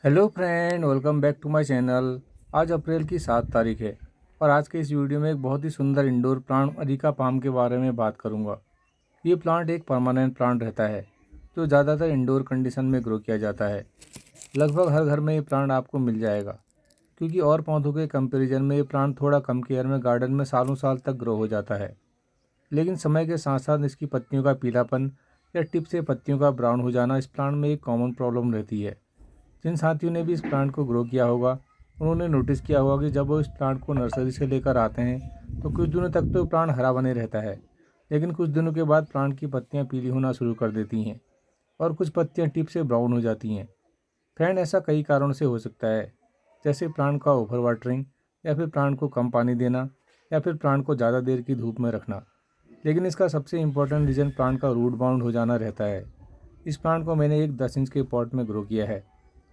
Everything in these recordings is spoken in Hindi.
Hello friend, welcome back to my channel. आज अप्रैल की 7 तारीख है और आज के इस वीडियो में एक बहुत ही सुंदर इंडोर प्लांट अरिका पाम के बारे में बात करूंगा। ये प्लांट एक परमानेंट प्लांट रहता है जो ज़्यादातर इंडोर कंडीशन में ग्रो किया जाता है। लगभग हर घर में ये प्लांट आपको मिल जाएगा क्योंकि और पौधों के कंपैरिजन में ये प्लांट थोड़ा कम केयर में गार्डन में सालों साल तक ग्रो हो जाता है। लेकिन समय के साथ साथ इसकी पत्तियों का पीलापन या टिप से पत्तियों का ब्राउन हो जाना इस प्लांट में एक कॉमन प्रॉब्लम रहती है। जिन साथियों ने भी इस प्लांट को ग्रो किया होगा उन्होंने नोटिस किया होगा कि जब वो इस प्लांट को नर्सरी से लेकर आते हैं तो कुछ दिनों तक तो प्लांट हरा बने रहता है, लेकिन कुछ दिनों के बाद प्लांट की पत्तियां पीली होना शुरू कर देती हैं और कुछ पत्तियां टिप से ब्राउन हो जाती हैं। फ्रेंड, ऐसा कई कारणों से हो सकता है, जैसे प्लांट का ओवर वाटरिंग या फिर प्लांट को कम पानी देना या फिर प्लांट को ज़्यादा देर की धूप में रखना। लेकिन इसका सबसे इम्पोर्टेंट रीज़न प्लांट का रूट बाउंड हो जाना रहता है। इस प्लांट को मैंने एक 10 इंच के पॉट में ग्रो किया है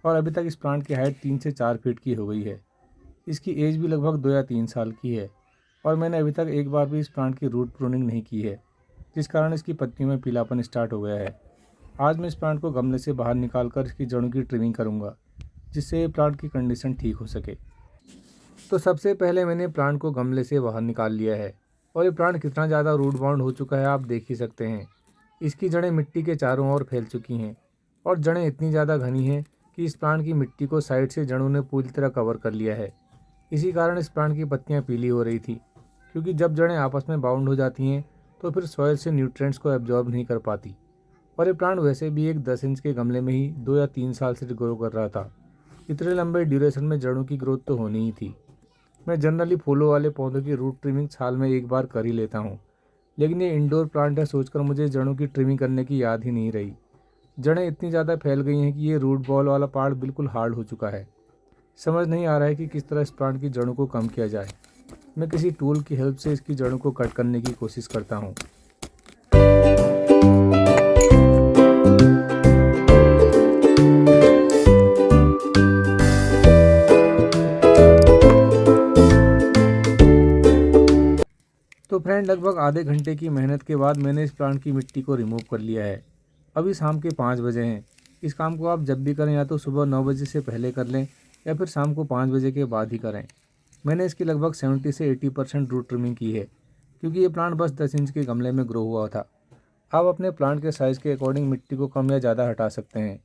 और अभी तक इस प्लांट की हाइट 3 से 4 फीट की हो गई है। इसकी एज भी लगभग 2 या 3 साल की है और मैंने अभी तक एक बार भी इस प्लांट की रूट प्रूनिंग नहीं की है, जिस कारण इसकी पत्तियों में पीलापन स्टार्ट हो गया है। आज मैं इस प्लांट को गमले से बाहर निकाल कर इसकी जड़ों की ट्रिमिंग करूँगा, जिससे ये प्लांट की कंडीशन ठीक हो सके। तो सबसे पहले मैंने प्लांट को गमले से बाहर निकाल लिया है और ये प्लांट कितना ज़्यादा रूट बाउंड हो चुका है आप देख ही सकते हैं। इसकी जड़ें मिट्टी के चारों ओर फैल चुकी हैं और जड़ें इतनी ज़्यादा घनी हैं कि इस प्लांट की मिट्टी को साइड से जड़ों ने पूरी तरह कवर कर लिया है। इसी कारण इस प्लांट की पत्तियां पीली हो रही थी, क्योंकि जब जड़ें आपस में बाउंड हो जाती हैं तो फिर सॉइल से न्यूट्रिएंट्स को एब्जॉर्ब नहीं कर पाती। और ये प्लांट वैसे भी एक 10 इंच के गमले में ही 2 या 3 साल से ग्रो कर रहा था। इतने लंबे ड्यूरेशन में जड़ों की ग्रोथ तो होनी ही थी। मैं जनरली फूलों वाले पौधों की रूट ट्रिमिंग साल में एक बार कर ही लेता हूँ, लेकिन ये इंडोर प्लांट है सोचकर मुझे जड़ों की ट्रिमिंग करने की याद ही नहीं रही। जड़ें इतनी ज़्यादा फैल गई हैं कि ये रूट बॉल वाला पार्ट बिल्कुल हार्ड हो चुका है। समझ नहीं आ रहा है कि किस तरह इस प्लांट की जड़ों को कम किया जाए। मैं किसी टूल की हेल्प से इसकी जड़ों को कट करने की कोशिश करता हूँ। तो फ्रेंड, लगभग आधे घंटे की मेहनत के बाद मैंने इस प्लांट की मिट्टी को रिमूव कर लिया है। अभी शाम के 5 बजे हैं। इस काम को आप जब भी करें या तो सुबह 9 बजे से पहले कर लें या फिर शाम को 5 बजे के बाद ही करें। मैंने इसकी लगभग 70 से 80% रूट ट्रिमिंग की है, क्योंकि ये प्लांट बस 10 इंच के गमले में ग्रो हुआ था। आप अपने प्लांट के साइज़ के अकॉर्डिंग मिट्टी को कम या ज़्यादा हटा सकते हैं,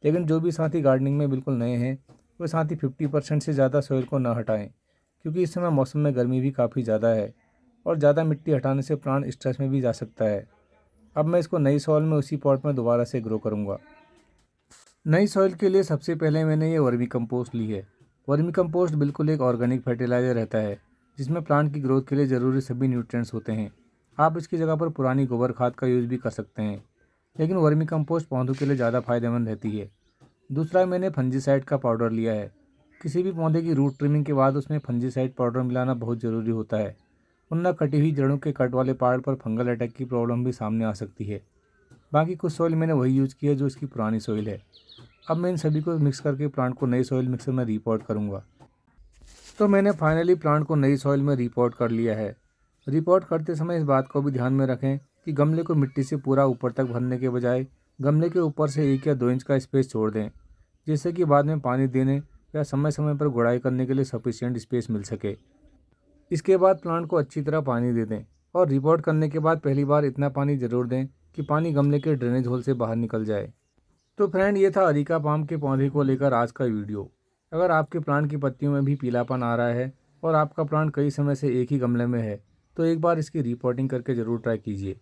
लेकिन जो भी साथी गार्डनिंग में बिल्कुल नए हैं वे साथी 50% से ज़्यादा सॉइल को ना हटाएं, क्योंकि इस समय मौसम में गर्मी भी काफ़ी ज़्यादा है और ज़्यादा मिट्टी हटाने से प्लांट स्ट्रेस में भी जा सकता है। अब मैं इसको नई सॉइल में उसी पॉट में दोबारा से ग्रो करूँगा। नई सॉइल के लिए सबसे पहले मैंने ये वर्मी कंपोस्ट ली है। वर्मी कंपोस्ट बिल्कुल एक ऑर्गेनिक फर्टिलाइज़र रहता है जिसमें प्लांट की ग्रोथ के लिए ज़रूरी सभी न्यूट्रिएंट्स होते हैं। आप इसकी जगह पर पुरानी गोबर खाद का यूज़ भी कर सकते हैं, लेकिन वर्मी कंपोस्ट पौधों के लिए ज़्यादा फायदेमंद रहती है। दूसरा, मैंने फंजीसाइड का पाउडर लिया है। किसी भी पौधे की रूट ट्रिमिंग के बाद उसमें फंजीसाइड पाउडर मिलाना बहुत ज़रूरी होता है, वरना कटी हुई जड़ों के कट वाले पार्ट पर फंगल अटैक की प्रॉब्लम भी सामने आ सकती है। बाकी कुछ सॉइल मैंने वही यूज़ किया जो इसकी पुरानी सॉइल है। अब मैं इन सभी को मिक्स करके प्लांट को नई सॉइल मिक्सर में रिपोर्ट करूँगा। तो मैंने फाइनली प्लांट को नई सॉइल में रिपोर्ट कर लिया है। रिपोर्ट करते समय इस बात को भी ध्यान में रखें कि गमले को मिट्टी से पूरा ऊपर तक भरने के बजाय गमले के ऊपर से 1 या 2 इंच का स्पेस छोड़ दें, जिससे कि बाद में पानी देने या समय समय पर गुड़ाई करने के लिए सफिशिएंट स्पेस मिल सके। इसके बाद प्लांट को अच्छी तरह पानी दे दें और रिपोर्ट करने के बाद पहली बार इतना पानी ज़रूर दें कि पानी गमले के ड्रेनेज होल से बाहर निकल जाए। तो फ्रेंड, ये था अरिका पाम के पौधे को लेकर आज का वीडियो। अगर आपके प्लांट की पत्तियों में भी पीलापन आ रहा है और आपका प्लांट कई समय से एक ही गमले में है, तो एक बार इसकी रिपोर्टिंग करके ज़रूर ट्राई कीजिए।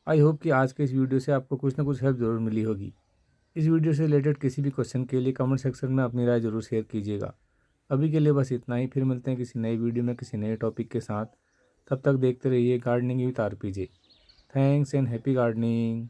आई होप कि आज के इस वीडियो से आपको कुछ ना कुछ हेल्प ज़रूर मिली होगी। इस वीडियो से रिलेटेड किसी भी क्वेश्चन के लिए कमेंट सेक्शन में अपनी राय ज़रूर शेयर कीजिएगा। अभी के लिए बस इतना ही, फिर मिलते हैं किसी नई वीडियो में किसी नए टॉपिक के साथ। तब तक देखते रहिए gardening with RPJ. Thanks and happy gardening.